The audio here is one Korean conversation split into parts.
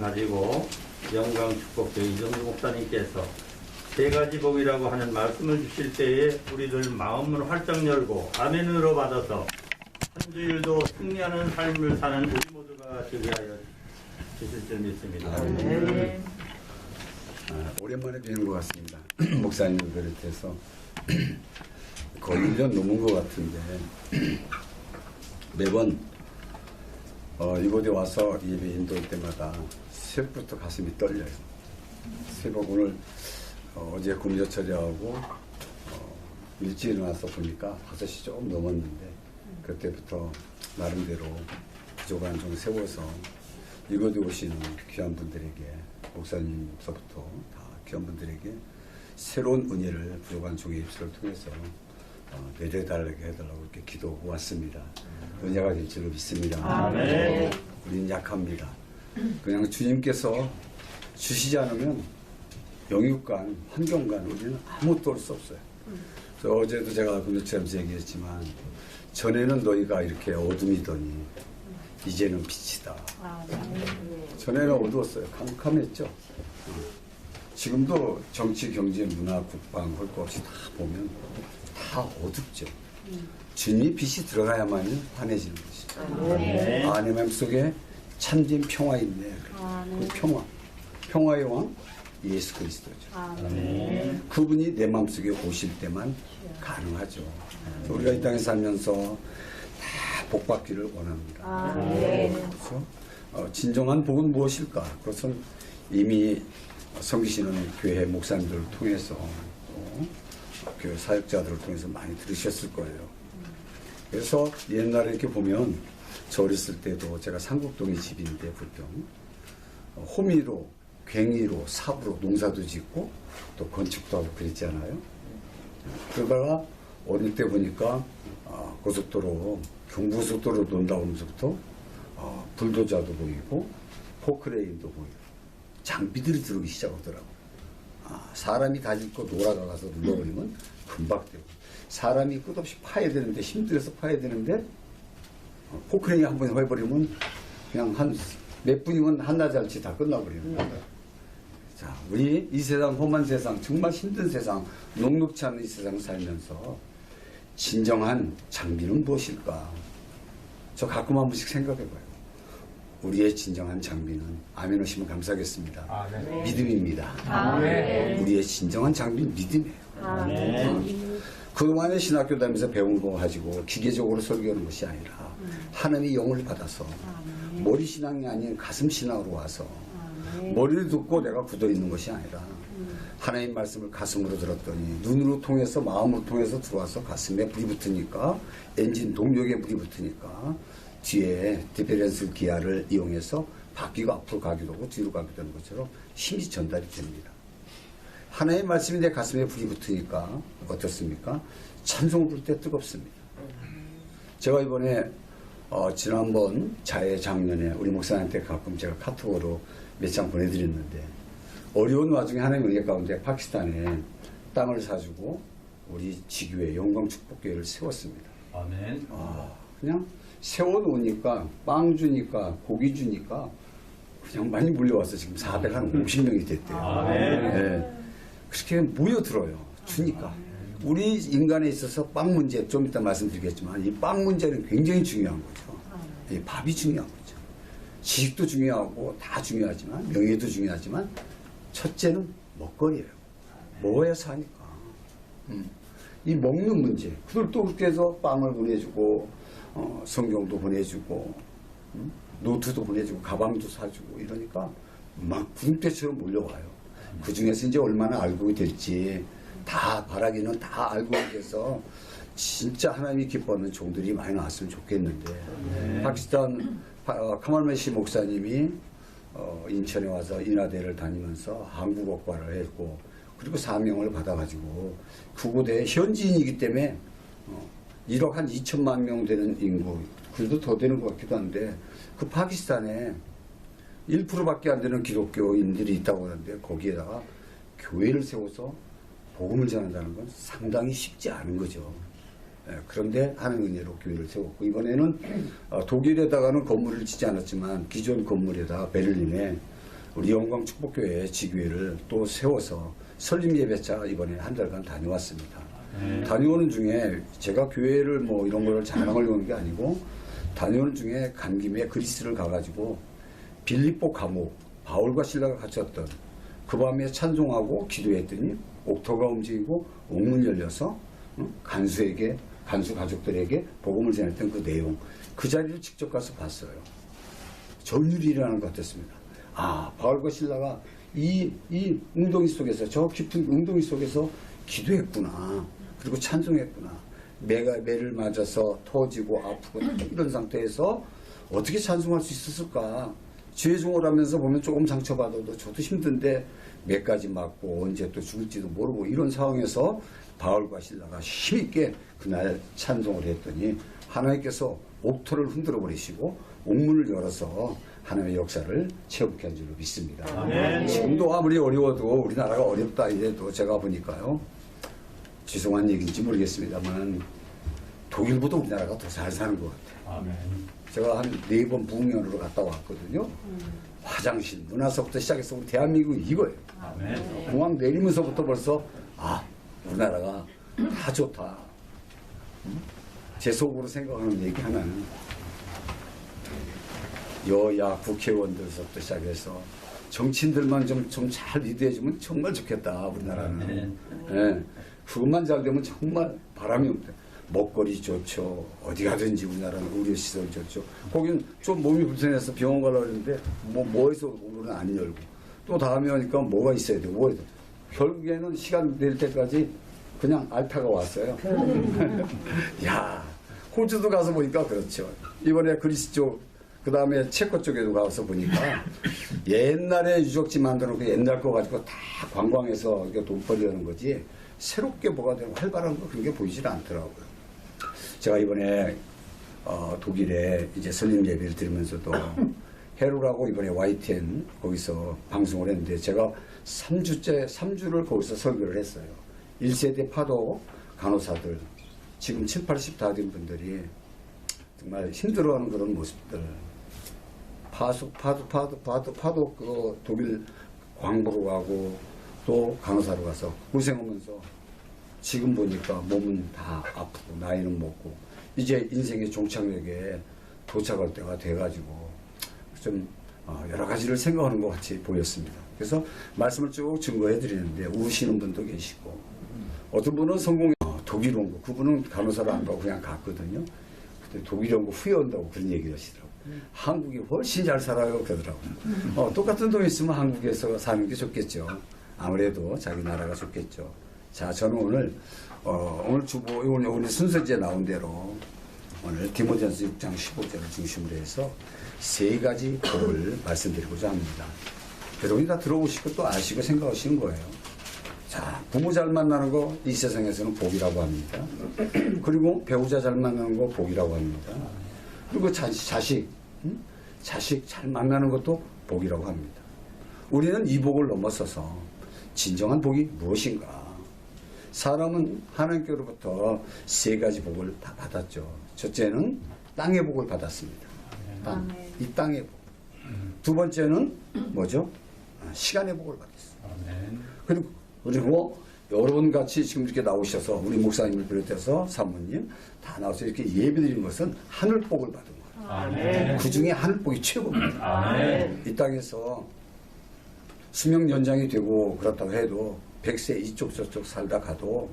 가지고 영광축복교회 이정주 목사님께서 세 가지 복이라고 하는 말씀을 주실 때에 우리들 마음을 활짝 열고 아멘으로 받아서 한 주일도 승리하는 삶을 사는 우리 모두가 되게 하여 주실 줄 믿습니다. 네. 오랜만에 뵈는 것 같습니다. 목사님을 비롯해서 거의 1년 넘은 것 같은데 매번 이곳에 와서 예배 인도할 때마다 새벽부터 가슴이 떨려요. 새벽 오늘 어제 공저 처리하고 일찍 일어나서 보니까 5시 조금 넘었는데 그때부터 나름대로 부족한 좀 세워서 이곳에 오시는 귀한 분들에게 목사님서부터 다 귀한 분들에게 새로운 은혜를 부족한 종의 입술을 통해서 내려달라게 해달라고 이렇게 기도하고 왔습니다. 은혜가 될 줄로 믿습니다. 아멘. 우리는 약합니다. 그냥 주님께서 주시지 않으면 영육간, 환경간 우리는 아무것도 할 수 없어요. 그래서 어제도 제가 금요일처럼 얘기했지만 전에는 너희가 이렇게 어둠이더니 이제는 빛이다. 전에는 어두웠어요. 캄캄했죠. 지금도 정치, 경제, 문화, 국방 할 것 없이 다 보면 다 어둡죠. 주님이 빛이 들어가야만 환해지는 것이죠. 내 마음속에 참된 평화 있네. 그 평화의 왕 예수 그리스도죠. 그분이 내 마음속에 오실 때만 가능하죠. 우리가 이 땅에 살면서 다 복받기를 원합니다. 그렇죠? 진정한 복은 무엇일까? 그것은 이미 섬기시는 교회 목사님들을 통해서 또 교회 사역자들을 통해서 많이 들으셨을 거예요. 그래서 옛날에 이렇게 보면 저 어렸을 때도 제가 상국동의 집인데 불평 호미로 괭이로 삽으로 농사도 짓고 또 건축도 하고 그랬잖아요. 그러다가 어릴 때 보니까 고속도로 경부고속도로 논다 보면서부터 불도저도 보이고 포크레인도 보이고 장비들이 들어오기 시작하더라고. 사람이 다질 거 놀아가서 눌러버리면 금방 되고 사람이 끝없이 파야 되는데 힘들어서 파야 되는데 포크레인이 한 번 해버리면 그냥 한 몇 분이면 한낮 잘치 다 끝나버리는 거예요. 자, 우리 이 세상 험한 세상 정말 힘든 세상 녹록치 않은 이 세상 살면서 진정한 장비는 무엇일까? 저 가끔 한 번씩 생각해봐요. 우리의 진정한 장비는 아멘 하시면 감사하겠습니다. 아멘. 믿음입니다. 아멘. 우리의 진정한 장비는 믿음이에요. 아멘. 그동안에 신학교 다니면서 배운 거 가지고 기계적으로 설교하는 것이 아니라 하나님의 영을 받아서 머리 신앙이 아닌 가슴 신앙으로 와서 머리를 듣고 내가 굳어 있는 것이 아니라 하나님 말씀을 가슴으로 들었더니 눈으로 통해서 마음으로 통해서 들어와서 가슴에 불이 붙으니까 엔진 동력에 불이 붙으니까 뒤에 디페렌스 기아를 이용해서 바퀴가 앞으로 가기도 하고 뒤로 가기도 하는 것처럼 힘이 전달이 됩니다. 하나님 말씀이 내 가슴에 불이 붙으니까 어떻습니까? 찬송을 부를 때 뜨겁습니다. 제가 이번에 지난번 작년에 우리 목사님한테 가끔 제가 카톡으로 몇 장 보내드렸는데 어려운 와중에 하나님 은혜 가운데 파키스탄에 땅을 사주고 우리 지교회 영광축복교회를 세웠습니다. 아멘. 그냥 세워놓으니까 빵 주니까 고기 주니까 그냥 많이 몰려와서 지금 450명이 됐대요. 아멘. 네. 그렇게 모여들어요. 주니까. 우리 인간에 있어서 빵 문제 좀 이따 말씀드리겠지만 이 빵 문제는 굉장히 중요한 거죠. 이 밥이 중요한 거죠. 지식도 중요하고 다 중요하지만 명예도 중요하지만 첫째는 먹거리예요. 먹어야 사니까. 이 먹는 문제. 그들 또 그렇게 해서 빵을 보내주고 성경도 보내주고 노트도 보내주고 가방도 사주고 이러니까 막 구름대처럼 몰려와요. 그 중에서 이제 얼마나 알고 될지 다 바라기는 다 알고 돼서 진짜 하나님이 기뻐하는 종들이 많이 나왔으면 좋겠는데 파키스탄 카말메시 목사님이 인천에 와서 인하대를 다니면서 한국어과를 했고 그리고 사명을 받아가지고 그곳에 현지인이기 때문에 1억 한 2천만 명 되는 인구 그래도 더 되는 것 같기도 한데 그 파키스탄에 1%밖에 안 되는 기독교인들이 있다고 하는데 거기에다가 교회를 세워서 복음을 전한다는 건 상당히 쉽지 않은 거죠. 그런데 하는 은혜로 교회를 세웠고 이번에는 독일에다가는 건물을 짓지 않았지만 기존 건물에다가 베를린에 우리 영광축복교회 지교회를 또 세워서 설립 예배차 이번에 한 달간 다녀왔습니다. 다녀오는 중에 제가 교회를 뭐 이런 걸 자랑하려고 하는 게 아니고 다녀오는 중에 간 김에 그리스를 가가지고 빌립보 감옥 바울과 실라가 갇혔던 그 밤에 찬송하고 기도했더니 옥토가 움직이고 옥문 열려서 간수 가족들에게 복음을 전했던 그 내용, 그 자리를 직접 가서 봤어요. 전율이 일어나는 것 같았습니다. 아, 바울과 실라가 이 웅덩이 속에서, 저 깊은 웅덩이 속에서 기도했구나. 그리고 찬송했구나. 매를 맞아서 터지고 아프고 이런 상태에서 어떻게 찬송할 수 있었을까? 죄종을 하면서 보면 조금 상처받아도 저도 힘든데 매까지 맞고 언제 또 죽을지도 모르고 이런 상황에서 바울과 실라가 힘있게 그날 찬송을 했더니 하나님께서 옥토를 흔들어 버리시고 옥문을 열어서 하나님의 역사를 체험케 한 줄로 믿습니다. 아멘. 지금도 아무리 어려워도 우리나라가 어렵다 이래도 제가 보니까요, 죄송한 얘기인지 모르겠습니다만 독일보다 우리나라가 더 잘 사는 것 같아요. 아멘. 제가 한 4번 부흥연으로 갔다 왔거든요. 화장실, 문화서부터 시작해서 우리 대한민국은 이거예요. 아멘. 공항 내리면서부터 벌써 우리나라가 다 좋다. 제 속으로 생각하는 얘기 하나는 여야 국회의원들서부터 시작해서 정치인들만 좀 잘 리드해주면 정말 좋겠다, 우리나라는. 예, 그것만 잘 되면 정말 바람이 없다. 먹거리 좋죠. 어디 가든지 우리나라는 의료시설 좋죠. 거긴 좀 몸이 불편해서 병원 가려고 했는데 뭐 해서 오늘은 안 열고 또 다음에 오니까 뭐가 있어야 돼. 뭐 해야 돼. 결국에는 시간 될 때까지 그냥 알타가 왔어요. 야, 호주도 가서 보니까 그렇죠. 이번에 그리스 쪽, 그 다음에 체코 쪽에도 가서 보니까 옛날에 유적지 만들어놓고 옛날 거 가지고 다 관광해서 이렇게 돈벌이 하는 거지 새롭게 뭐가 되고 활발한 거 그런 게 보이질 않더라고요. 제가 이번에 독일에 이제 설립 예배를 드리면서도 헤루라고 이번에 YTN 거기서 방송을 했는데 제가 3주를 거기서 설교를 했어요. 1세대 파도 간호사들 지금 70, 80 다 된 분들이 정말 힘들어하는 그런 모습들, 파도 그 독일 광부로 가고 또 간호사로 가서 고생하면서 지금 보니까 몸은 다 아프고 나이는 먹고 이제 인생의 종착역에 도착할 때가 돼가지고 좀 여러 가지를 생각하는 것 같이 보였습니다. 그래서 말씀을 쭉 증거해 드리는데 우시는 분도 계시고 어떤 분은 성공해 독일 온 거, 그분은 간호사를 안 가고 그냥 갔거든요. 근데 독일 온 거 후회 온다고 그런 얘기를 하시더라고요. 한국이 훨씬 잘 살아요 그러더라고요. 똑같은 돈 있으면 한국에서 사는 게 좋겠죠. 아무래도 자기 나라가 좋겠죠. 자, 저는 오늘 오늘 순서지에 나온 대로 오늘 디모데전서 6장 15절을 중심으로 해서 3가지 복을 말씀드리고자 합니다. 여러분이 다 들어보시고 또 아시고 생각하시는 거예요. 자, 부모 잘 만나는 거 이 세상에서는 복이라고 합니다. 그리고 배우자 잘 만나는 거 복이라고 합니다. 그리고 자식 잘 만나는 것도 복이라고 합니다. 우리는 이 복을 넘어서서 진정한 복이 무엇인가? 사람은 하나님께로부터 3가지 복을 다 받았죠. 첫째는 땅의 복을 받았습니다. 이 땅의 복. 두 번째는 뭐죠? 시간의 복을 받았어요. 그리고 여러분 같이 지금 이렇게 나오셔서 우리 목사님을 비롯해서 사모님 다 나와서 이렇게 예배드리는 것은 하늘 복을 받은 거예요. 아멘. 그 중에 하늘 복이 최고입니다. 아멘. 이 땅에서 수명 연장이 되고 그렇다고 해도 100세 이쪽 저쪽 살다 가도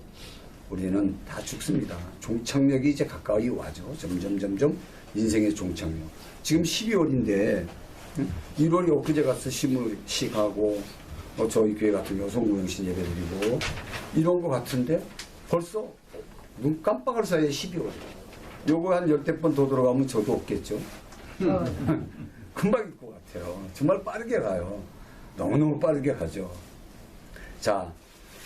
우리는 다 죽습니다. 종착역이 이제 가까이 와죠. 점점 인생의 종착역. 지금 12월인데 1월이 엊그제 가서 시무식 하고 저희 교회 같은 경우 성구영신 예배드리고 이런 거 같은데 벌써 눈 깜빡할 사이에 12월. 요거 한 10대 번 더 들어가면 저도 없겠죠. 금방일 것 같아요. 정말 빠르게 가요. 너무너무 빠르게 가죠. 자,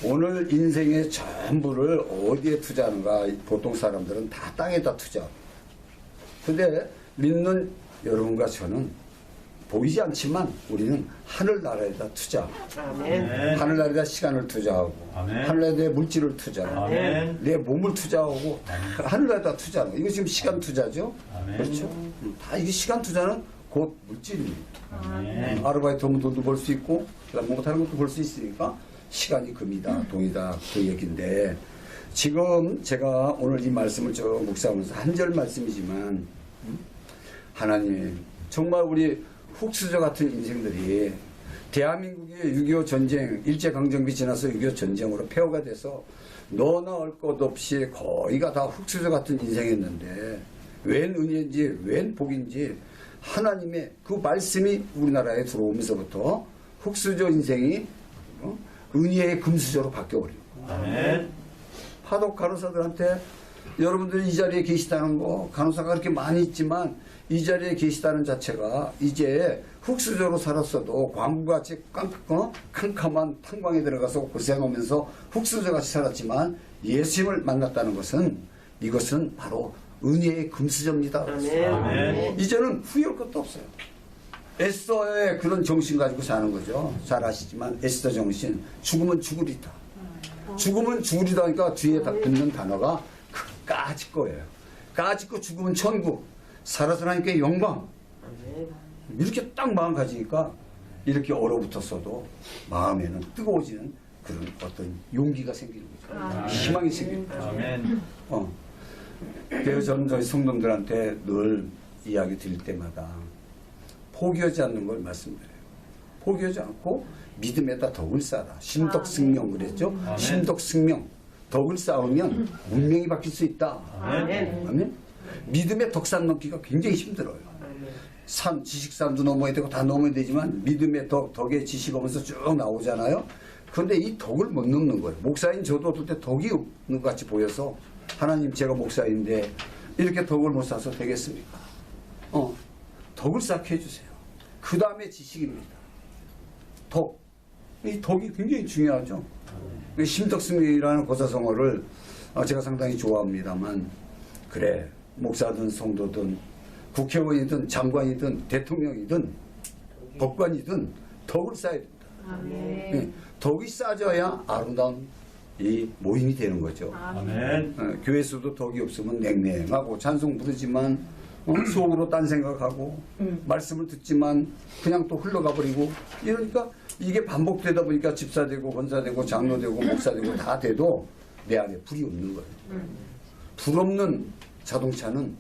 오늘 인생의 전부를 어디에 투자하는가? 보통 사람들은 다 땅에다 투자합니다. 근데 믿는 여러분과 저는 보이지 않지만 우리는 하늘나라에다 투자합니다. 아멘. 하늘나라에다 시간을 투자하고 아멘. 하늘나라에 물질을 투자하고 아멘. 내 몸을 투자하고 다 하늘나라에다 투자하는 거. 이거 지금 시간 투자죠? 아멘. 그렇죠? 다 이게 시간 투자는 곧 물질입니다. 아멘. 아르바이트 하면 돈도 벌 수 있고 그다음 뭔가 다른 것도 벌 수 있으니까 시간이 금이다, 돈이다 그 얘기인데 지금 제가 오늘 이 말씀을 쭉 묵상하면서 한 절 말씀이지만 하나님 정말 우리 훅수저 같은 인생들이 대한민국의 6.25 전쟁 일제강점기 지나서 6.25 전쟁으로 폐허가 돼서 너나 할 것 없이 거의가 다 훅수저 같은 인생이었는데 웬 은혜인지 웬 복인지 하나님의 그 말씀이 우리나라에 들어오면서부터 훅수저 인생이 은혜의 금수저로 바뀌어버리고 아멘. 파독 간호사들한테 여러분들이 이 자리에 계시다는 거 간호사가 그렇게 많이 있지만 이 자리에 계시다는 자체가 이제 훅수저로 살았어도 광부같이 캄캄한 탄광에 들어가서 고생하면서 훅수저같이 살았지만 예수님을 만났다는 것은 이것은 바로 은혜의 금수저입니다. 아멘. 이제는 후회할 것도 없어요. 에스더의 그런 정신 가지고 사는 거죠. 잘 아시지만 에스더 정신 죽으면 죽으리다. 죽으면 죽으리다 하니까 뒤에 붙는 단어가 까짓 거예요. 까짓 거 죽으면 천국, 살아서 하니까 영광. 이렇게 딱 마음 가지니까 이렇게 얼어붙었어도 마음에는 뜨거워지는 그런 어떤 용기가 생기는 거죠. 희망이 생기는 거죠. 아멘. 그래서 저는 저희 성도들한테 늘 이야기 드릴 때마다 포기하지 않는 걸 말씀드려요. 포기하지 않고 믿음에다 덕을 쌓아라. 심덕승명 그랬죠? 아멘. 심덕승명. 덕을 쌓으면 운명이 바뀔 수 있다. 아멘. 아멘. 믿음의 덕산 넘기가 굉장히 힘들어요. 산, 지식산도 넘어야 되고 다 넘어야 되지만 믿음의 덕의 지식 오면서 쭉 나오잖아요. 그런데 이 덕을 못 넘는 거예요. 목사인 저도 어떨 때 덕이 없는 것 같이 보여서 하나님 제가 목사인데 이렇게 덕을 못 쌓아서 되겠습니까? 덕을 쌓게 해주세요. 그 다음에 지식입니다. 덕. 이 덕이 굉장히 중요하죠. 심덕승이라는 고사성어를 제가 상당히 좋아합니다만 그래 목사든 성도든 국회의원이든 장관이든 대통령이든 법관이든 덕을 쌓아야 된다. 덕이 쌓아져야 아름다운 이 모임이 되는 거죠. 아멘. 교회에서도 덕이 없으면 냉랭하고 찬송 부르지만 속으로 딴 생각하고 말씀을 듣지만 그냥 또 흘러가 버리고 이러니까 이게 반복되다 보니까 집사되고 권사되고 장로되고 목사되고 다 돼도 내 안에 불이 없는 거예요. 불 없는 자동차는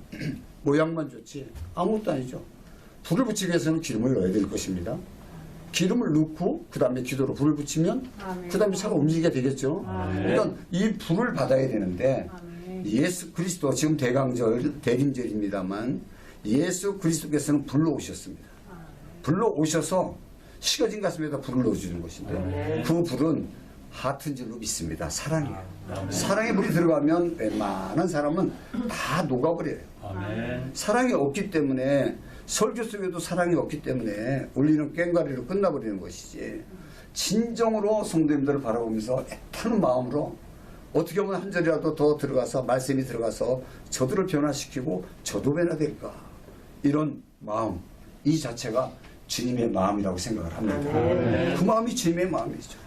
모양만 좋지 아무것도 아니죠. 불을 붙이기 위해서는 기름을 넣어야 될 것입니다. 기름을 넣고 그 다음에 기도로 불을 붙이면 그 다음에 차가 움직이게 되겠죠. 일단 이 불을 받아야 되는데 예수 그리스도 지금 대강절 대림절입니다만 예수 그리스도께서는 불러 오셨습니다. 불러 오셔서 식어진 가슴에다 불을 넣어주는 것인데 그 불은 하트인 줄로 믿습니다. 사랑이에요. 사랑의 불이 들어가면 웬만한 사람은 다 녹아버려요. 아멘. 사랑이 없기 때문에 설교 속에도 사랑이 없기 때문에 우리는 꽹과리로 끝나버리는 것이지 진정으로 성도님들을 바라보면서 애타는 마음으로 어떻게 하면 한 절이라도 더 들어가서 말씀이 들어가서 저들을 변화시키고 저도 변화될까 이런 마음 이 자체가 주님의 마음이라고 생각을 합니다. 그 마음이 주님의 마음이죠.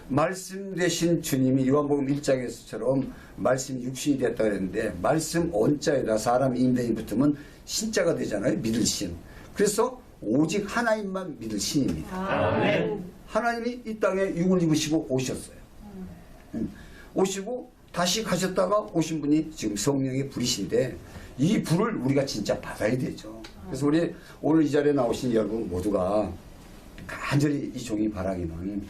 말씀 대신 주님이 요한복음 1장에서처럼 말씀이 육신이 됐다 그랬는데 말씀 언자에다 사람 인대이 붙으면 신자가 되잖아요. 믿을 신. 그래서 오직 하나님만 믿을 신입니다. 아멘. 하나님이 이 땅에 육을 입으시고 오셨어요. 오시고 다시 가셨다가 오신 분이 지금 성령의 불이신데 이 불을 우리가 진짜 받아야 되죠. 그래서 우리 오늘 이 자리에 나오신 여러분 모두가 간절히 이 종이 바라기는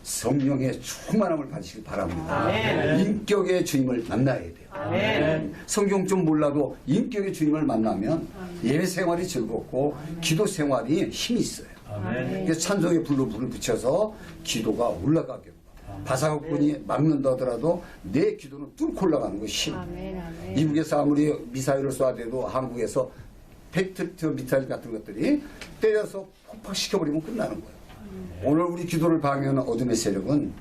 성령의 충만함을 받으시길 바랍니다. 아멘. 인격의 주님을 만나야 돼요. 아멘. 성경 좀 몰라도 인격의 주님을 만나면 예배 생활이 즐겁고 기도 생활이 힘이 있어요. 아멘. 그래서 찬송의 불로 불을 붙여서 기도가 올라가게 바사국군이 막는다 하더라도 내 기도는 뚫고 올라가는 것이 힘. 미국에서 아무리 미사일을 쏴대도 한국에서 팩트트 미사일 같은 것들이 때려서 폭파시켜버리면 끝나는 거예요. 오늘 우리 기도를 방해하는 어둠의 세력은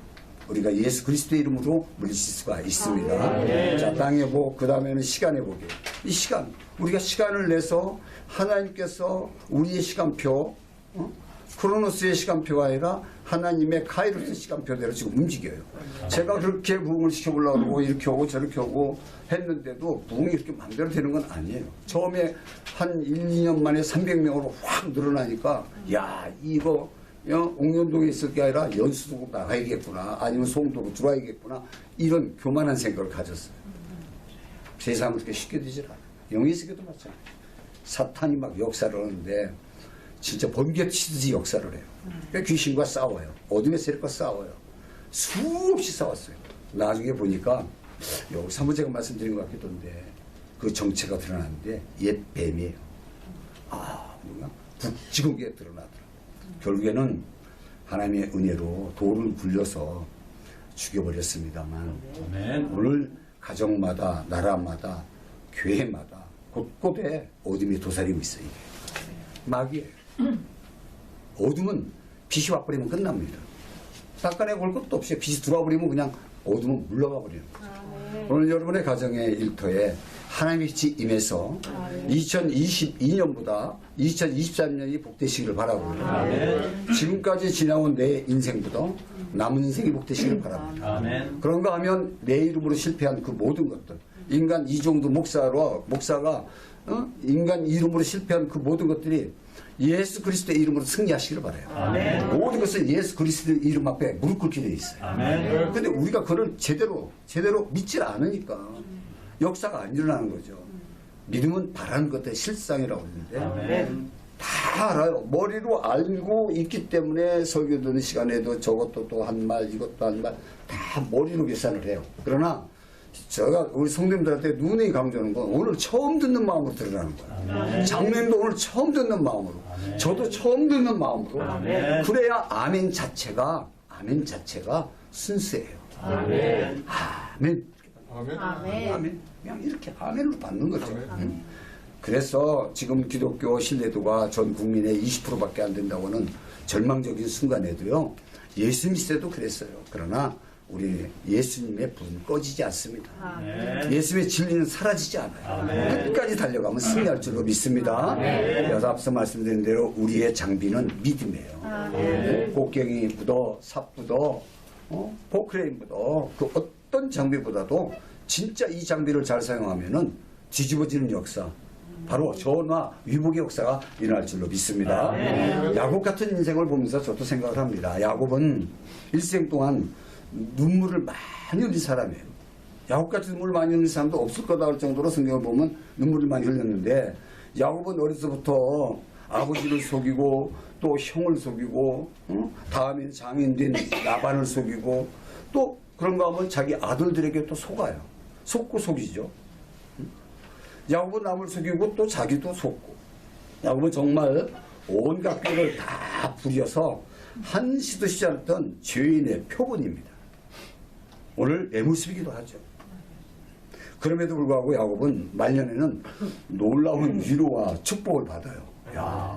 우리가 예수 그리스도의 이름으로 물리칠 수가 있습니다. 자, 땅의 복, 그 다음에는 시간의 복이에요. 이 시간, 우리가 시간을 내서 하나님께서 우리의 시간표, 크로노스의 시간표가 아니라 하나님의 카이로스 시간표대로 지금 움직여요. 제가 그렇게 부흥을 시켜보려고 그러고 이렇게 오고 저렇게 오고 했는데도 부흥이 이렇게 마음대로 되는 건 아니에요. 처음에 한 1, 2년 만에 300명으로 확 늘어나니까 야 이거 옥년동에 있을 게 아니라 연수도 나가야겠구나, 아니면 송도로 들어와야겠구나, 이런 교만한 생각을 가졌어요. 세상은 그렇게 쉽게 되질 않아요. 영의 세계도 마찬가지예요. 사탄이 막 역사를 하는데 진짜 번개치듯이 역사를 해요. 그러니까 귀신과 싸워요. 어둠의 세력과 싸워요. 수없이 싸웠어요. 나중에 보니까 여기서 한번 제가 말씀드린 것 같기도 한데 그 정체가 드러났는데 옛 뱀이에요. 뭔가 북지공기에 드러나더라고요. 결국에는 하나님의 은혜로 돌을 굴려서 죽여버렸습니다만 오늘 가정마다 나라마다 교회마다 곳곳에 어둠이 도사리고 있어요. 이게 마귀예요. 어둠은 빛이 와버리면 끝납니다. 닦아내고 올 것도 없이 빛이 들어와 버리면 그냥 어둠은 물러가 버리는 거죠. 오늘 여러분의 가정의 일터에 하나님의 빛이 임해서 2022년보다 2023년이 복되시기를 바라고요. 지금까지 지나온 내 인생보다 남은 인생이 복되시기를 바랍니다. 그런가 하면 내 이름으로 실패한 그 모든 것들, 인간 이종도 목사가 인간 이름으로 실패한 그 모든 것들이 예수 그리스도의 이름으로 승리하시기를 바라요. 모든 것은 예수 그리스도의 이름 앞에 무릎 꿇게 되어 있어요. 그런데 우리가 그걸 제대로 믿질 않으니까 역사가 안 일어나는 거죠. 믿음은 바라는 것의 실상이라고 하는데 다 알아요. 머리로 알고 있기 때문에 설교 듣는 시간에도 저것도 또 한 말, 이것도 한 말 다 머리로 계산을 해요. 그러나 제가 우리 성도님들한테 눈이 강조하는 건 오늘 처음 듣는 마음으로 들으라는 거예요. 장로님도 오늘 처음 듣는 마음으로, 저도 처음 듣는 마음으로. 그래야 아멘 자체가 순수해요. 아멘. 그냥 이렇게 아멘으로 받는 거죠. 그래서 지금 기독교 신뢰도가 전 국민의 20%밖에 안 된다고는 절망적인 순간에도요. 예수 믿을 때도 그랬어요. 그러나 우리 예수님의 불은 꺼지지 않습니다. 예수님의 진리는 사라지지 않아요. 끝까지 달려가면 승리할 줄로 믿습니다. 여기서 앞서 말씀드린 대로 우리의 장비는 믿음이에요. 곡괭이보다 삽보다 포크레인보다 그 어떤 장비보다도 진짜 이 장비를 잘 사용하면은 뒤집어지는 역사, 바로 전화 위복의 역사가 일어날 줄로 믿습니다. 야곱 같은 인생을 보면서 저도 생각을 합니다. 야곱은 일생 동안 눈물을 많이 흘린 사람이에요. 야곱같이 눈물을 많이 흘린 사람도 없을 거다 할 정도로 성경을 보면 눈물을 많이 흘렸는데, 야곱은 어려서부터 아버지를 속이고 또 형을 속이고 다음에 장인된 라반을 속이고 또 그런가 하면 자기 아들들에게 또 속아요. 속고 속이죠. 야곱은 남을 속이고 또 자기도 속고, 야곱은 정말 온갖 꾀를 다 부려서 한시도 쉬지 않았던 죄인의 표본입니다. 오늘 내 모습이기도 하죠. 그럼에도 불구하고 야곱은 말년에는 놀라운 위로와 축복을 받아요.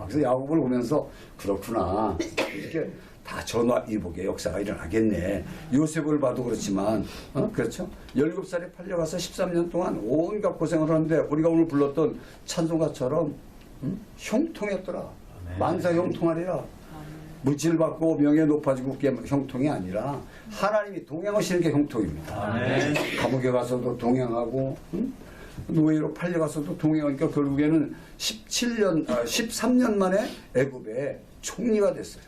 그래서 야곱을 보면서 그렇구나, 이렇게 다 전화위복의 역사가 일어나겠네. 요셉을 봐도 그렇지만 그렇죠. 17살에 팔려가서 13년 동안 온갖 고생을 하는데 우리가 오늘 불렀던 찬송가처럼 형통했더라. 만사 형통하리라. 물질 받고 명예 높아지고 그게 형통이 아니라 하나님이 동행하시는 게 형통입니다. 감옥에 가서도 동행하고 노예로 팔려가서도 동행하니까 결국에는 13년 만에 애굽의 총리가 됐어요.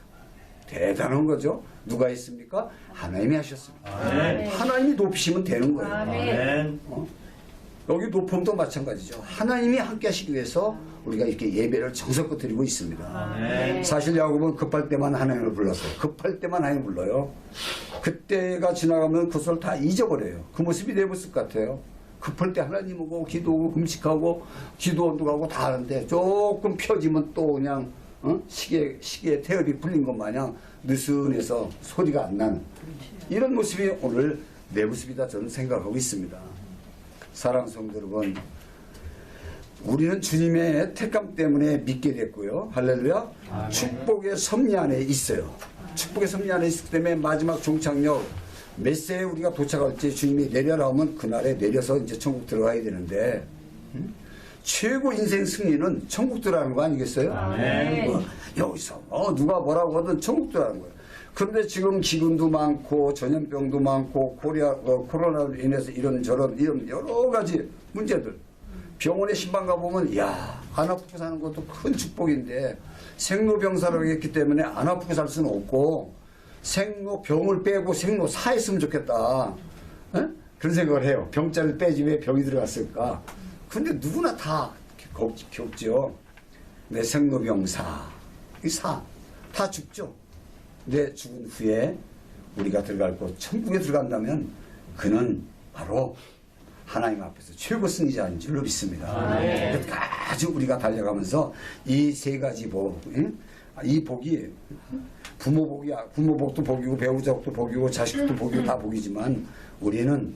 대단한 거죠. 누가 했습니까? 하나님이 하셨습니다. 하나님이 높이시면 되는 거예요. 여기 높음도 마찬가지죠. 하나님이 함께 하시기 위해서 우리가 이렇게 예배를 정성껏 드리고 있습니다. 사실 야곱은 급할 때만 하나님을 불렀어요. 급할 때만 하나님을 불러요. 그때가 지나가면 그것을 다 잊어버려요. 그 모습이 내 모습 같아요. 급할 때 하나님 오고 기도하고 금식하고 기도원도 가고 다 하는데 조금 펴지면 또 그냥 시계에 태엽이 불린 것 마냥 느슨해서 소리가 안 나는 이런 모습이 오늘 내 모습이다 저는 생각하고 있습니다. 사랑하는 성도 여러분, 우리는 주님의 택감 때문에 믿게 됐고요. 할렐루야. 축복의 섭리 안에 있어요. 축복의 섭리 안에 있기 때문에 마지막 종착역 몇 세에 우리가 도착할지 주님이 내려라 하면 그날에 내려서 이제 천국 들어가야 되는데 최고 인생 승리는 천국 들어가는 거 아니겠어요? 여기서 누가 뭐라고 하든 천국도 하는 거예요. 그런데 지금 기근도 많고 전염병도 많고 코로나로 인해서 이런 여러 가지 문제들. 병원에 신방 가보면 안 아프고 사는 것도 큰 축복인데 생로병사라고 했기 때문에 안 아프고 살 수는 없고 생로병을 빼고 생로사했으면 좋겠다. 에? 그런 생각을 해요. 병자를 빼지 왜 병이 들어갔을까. 근데 누구나 다 겪죠. 내 생로병사 다 죽죠. 내 죽은 후에 우리가 들어갈 곳 천국에 들어간다면 그는 바로 하나님 앞에서 최고 승리자인 줄로 믿습니다. 끝까지 우리가 달려가면서 이 세 가지 복, 이 복이 부모 복도 복이고 배우자 복도 복이고 자식도 복이고 다 복이지만 우리는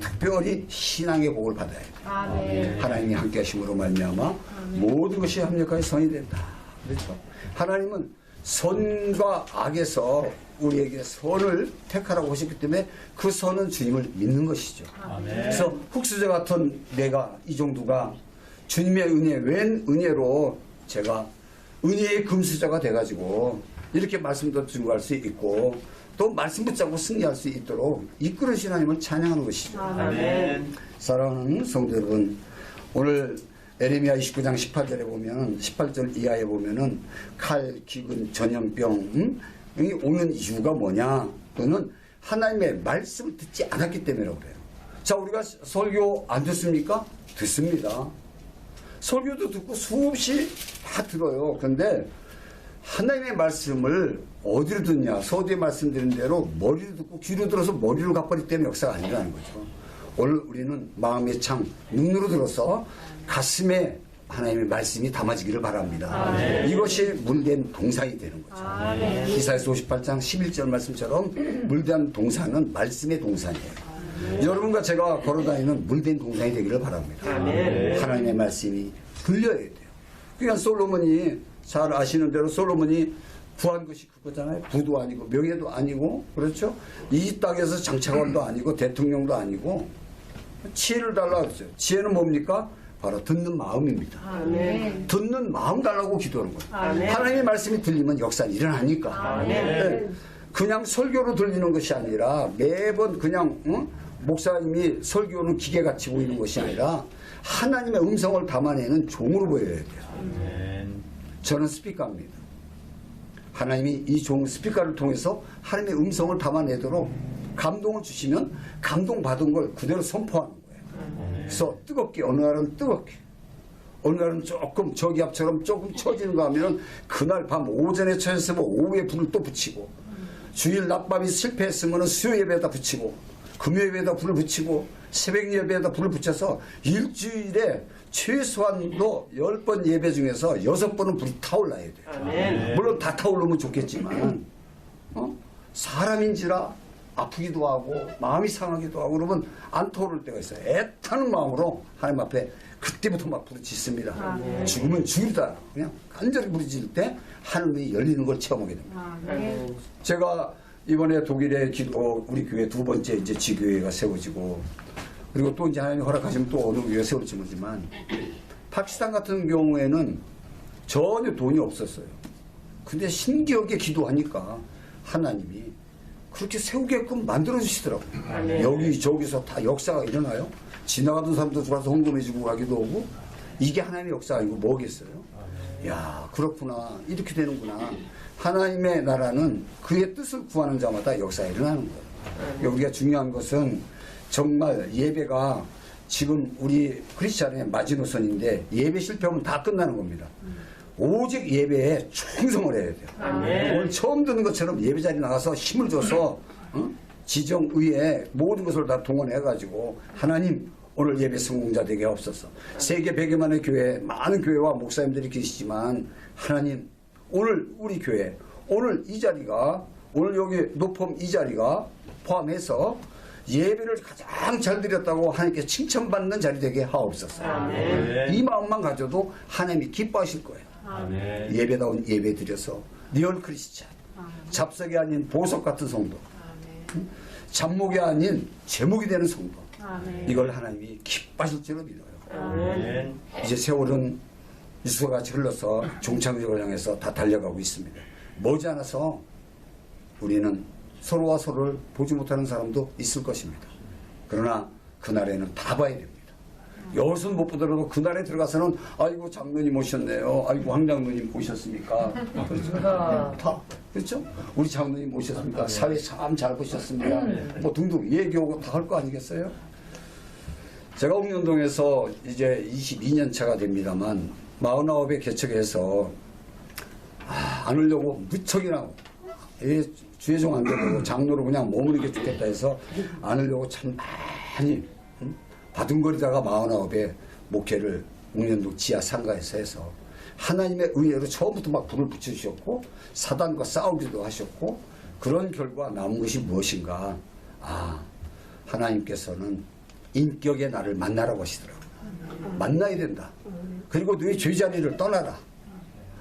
특별히 신앙의 복을 받아야 돼요. 하나님이 함께 하심으로 말미암아 모든 것이 합력하여 선이 된다. 그렇죠? 하나님은 선과 악에서 우리에게 선을 택하라고 하셨기 때문에 그 선은 주님을 믿는 것이죠. 그래서 흑수저 같은 내가 이 정도가 주님의 은혜, 웬 은혜로 제가 은혜의 금수저가 돼가지고 이렇게 말씀도 증거할 수 있고 또 말씀 붙잡고 승리할 수 있도록 이끌으신 하나님을 찬양하는 것이죠. 사랑하는 성도 여러분, 오늘 에레미야 29장 18절에 보면 18절 이하에 보면은 칼, 기근, 전염병 이 오는 이유가 뭐냐? 그거는 하나님의 말씀을 듣지 않았기 때문이라고 그래요. 자, 우리가 설교 안 듣습니까? 듣습니다. 설교도 듣고 수없이 다 들어요. 그런데 하나님의 말씀을 어디로 듣냐? 서두에 말씀드린 대로 머리로 듣고 귀로 들어서 머리로 가버리기 때문에 역사가 아니라는 거죠. 오늘 우리는 마음의 창, 눈으로 들어서 가슴에 하나님의 말씀이 담아지기를 바랍니다. 이것이 물된 동산이 되는 거죠. 이사야서 58장 11절 말씀처럼 물된 동산은 말씀의 동산이에요. 여러분과 제가 걸어다니는 물된 동산이 되기를 바랍니다. 하나님의 말씀이 들려야 돼요. 그러니까 솔로몬이 잘 아시는 대로 솔로몬이 구한 것이 그거잖아요. 부도 아니고 명예도 아니고 그렇죠. 이 땅에서 장차관도 아니고 대통령도 아니고 지혜를 달라고 그랬어요. 지혜는 뭡니까? 바로 듣는 마음입니다. 듣는 마음 달라고 기도하는 거예요. 하나님의 말씀이 들리면 역사는 일어나니까. 네. 그냥 설교로 들리는 것이 아니라 매번 그냥 목사님이 설교는 기계같이 보이는 것이 아니라 하나님의 음성을 담아내는 종으로 보여야 돼요. 저는 스피커입니다. 하나님이 이 종 스피커를 통해서 하나님의 음성을 담아내도록 감동을 주시면 감동받은 걸 그대로 선포하는 거예요. 그래서 뜨겁게 어느 날은 뜨겁게 어느 날은 조금 저기압처럼 조금 처지는가 하면 그날 밤 오전에 처했으면 오후에 불을 또 붙이고 주일 낮밤이 실패했으면 수요 예배에다 붙이고 금요 예배에다 불을 붙이고 새벽 예배에다 불을 붙여서 일주일에 최소한도 10번 예배 중에서 6번은 불이 타올라야 돼요. 물론 다 타오르면 좋겠지만 사람인지라 아프기도 하고 마음이 상하기도 하고 그러면 안 타오를 때가 있어요. 애타는 마음으로 하나님 앞에 그때부터 막 부르짖습니다. 죽으면 죽이다. 그냥 간절히 부르짖을 때 하늘문이 열리는 걸 체험하게 됩니다. 제가 이번에 독일에 우리 교회 두 번째 이제 지교회가 세워지고 그리고 또 이제 하나님이 허락하시면 또 어느 교회가 세울지 모르지만 파키스탄 같은 경우에는 전혀 돈이 없었어요. 근데 신기하게 기도하니까 하나님이 그렇게 세우게끔 만들어주시더라고요. 여기 저기서 다 역사가 일어나요. 지나가던 사람도 들어와서 헌금해주고 가기도 하고 이게 하나님의 역사 아니고 뭐겠어요. 야 그렇구나 이렇게 되는구나. 하나님의 나라는 그의 뜻을 구하는 자마다 역사가 일어나는 거예요. 우리가 중요한 것은 정말 예배가 지금 우리 크리스찬의 마지노선인데 예배 실패하면 다 끝나는 겁니다. 오직 예배에 충성을 해야 돼요. 오늘 처음 듣는 것처럼 예배 자리 나가서 힘을 줘서 지정의회 모든 것을 다 동원해가지고 하나님 오늘 예배 성공자 되게 하옵소서. 세계 100여만의 교회 많은 교회와 목사님들이 계시지만 하나님 오늘 우리 교회 오늘 이 자리가 오늘 여기 높음 이 자리가 포함해서 예배를 가장 잘 드렸다고 하나님께 칭찬받는 자리 되게 하옵소서. 이 마음만 가져도 하나님이 기뻐하실 거예요. 예배다운 예배 드려서 리얼 크리스찬 잡석이 아닌 보석 같은 성도 잡목이 아닌 제목이 되는 성도 이걸 하나님이 기뻐하실 줄로 믿어요. 이제 세월은 이수같이 흘러서 종착역을 향해서 다 달려가고 있습니다. 머지않아서 우리는 서로와 서로를 보지 못하는 사람도 있을 것입니다. 그러나 그날에는 다 봐야 됩니다. 여기서는 못 보더라도 그날에 들어가서는 아이고 장로님 오셨네요. 아이고 황 장로님 오셨습니까? 그렇죠? 다 그렇죠? 우리 장로님 오셨습니까? 사회 참 잘 보셨습니다. 뭐 등등 얘기하고 다 할 거 아니겠어요? 제가 옥년동에서 이제 22년 차가 됩니다만 49에 개척해서 안 하려고 무척이나 주의종 안 되고 장로로 그냥 머무는 게 좋겠다 해서 안 하려고 참 많이 바둥거리다가 49에 목회를 옥년동 지하 상가에서 해서 하나님의 은혜로 처음부터 막 불을 붙여주셨고 사단과 싸우기도 하셨고 그런 결과 남은 것이 무엇인가? 하나님께서는 인격의 나를 만나라고 하시더라고요. 만나야 된다. 그리고 너의 죄자리를 떠나라.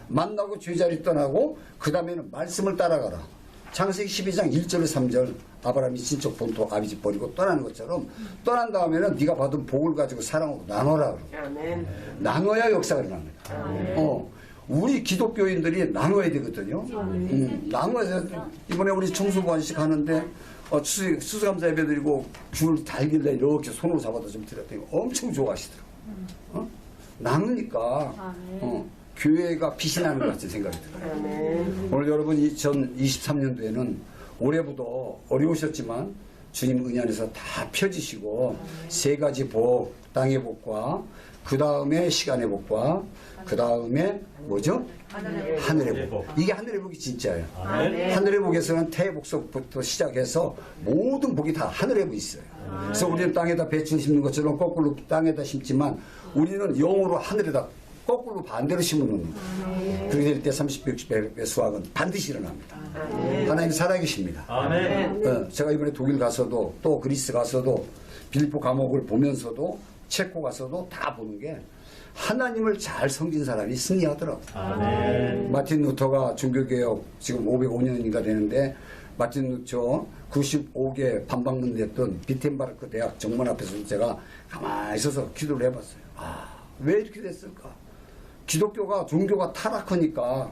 만나고 죄자리 떠나고 그 다음에는 말씀을 따라가라. 창세기 12장 1절 3절 아브라함이 친척 본토 아비집 버리고 떠나는 것처럼 떠난 다음에는 네가 받은 복을 가지고 사랑하고 나눠라. 나눠야 역사가 일어납니다. 우리 기독교인들이 나눠야 되거든요. 나눠야 이번에 우리 청소부안식 하는데 수수감사 예배 드리고 줄 달길래 이렇게 손으로 잡아다 좀 드렸더니 엄청 좋아하시더라고요. 나누니까 교회가 빛이 나는 것 같은 생각이 들어요. 오늘 여러분 2023년도에는 올해부터 어려우셨지만 주님 은혜 안에서 다 펴지시고 세 가지 복, 땅의 복과 그 다음에 시간의 복과 그 다음에 뭐죠? 하늘의 복. 이게 하늘의 복이 진짜예요. 하늘의 복에서는 태복속부터 시작해서 모든 복이 다 하늘의 복이 있어요. 그래서 우리는 땅에다 배추 심는 것처럼 거꾸로 땅에다 심지만 우리는 영으로 하늘에다 거꾸로 반대로 심어놓는 거예요. 그렇게 될 때 30배, 60배 수확은 반드시 일어납니다. 하나님 살아계십니다. 제가 이번에 독일 가서도 또 그리스 가서도 빌립보 감옥을 보면서도 체코 가서도 다 보는 게 하나님을 잘 섬긴 사람이 승리하더라고요. 마틴 루터가 종교개혁 지금 505년인가 되는데 마틴 루터 95개 반박문 냈던 비텐바르크 대학 정문 앞에서 제가 가만히 있어서 기도를 해봤어요. 왜 이렇게 됐을까? 기독교가 종교가 타락하니까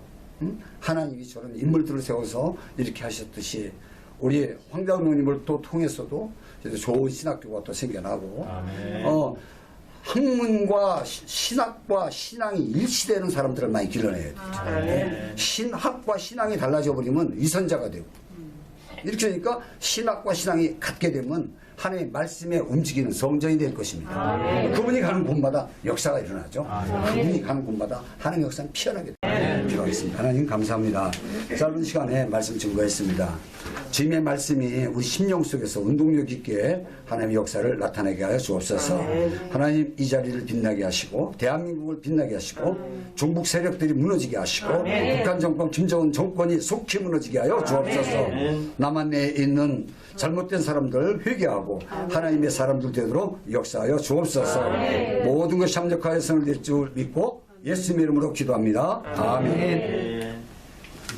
하나님이 저런 인물들을 세워서 이렇게 하셨듯이 우리 황 장로님을 또 통해서도 좋은 신학교가 또 생겨나고 학문과 신학과 신앙이 일치되는 사람들을 많이 길러내야 돼요. 신학과 신앙이 달라져 버리면 위선자가 되고 이렇게 되니까 신학과 신앙이 같게 되면 하나님의 말씀에 움직이는 성전이 될 것입니다. 그분이 가는 곳마다 역사가 일어나죠. 그분이 가는 곳마다 하나님의 역사는 피어나게 필요하겠습니다. 하나님 감사합니다. 짧은 시간에 말씀 증거했습니다. 주님의 말씀이 우리 심령 속에서 운동력 있게 하나님의 역사를 나타내게 하여 주옵소서. 하나님 이 자리를 빛나게 하시고 대한민국을 빛나게 하시고 종북 세력들이 무너지게 하시고 북한 정권 김정은 정권이 속히 무너지게 하여 주옵소서. 남한에 있는 잘못된 사람들 회개하고 하나님의 사람들 되도록 역사하여 주옵소서. 모든 것이 합력하여 성을 낼 줄 믿고 예수님의 이름으로 기도합니다. 아멘.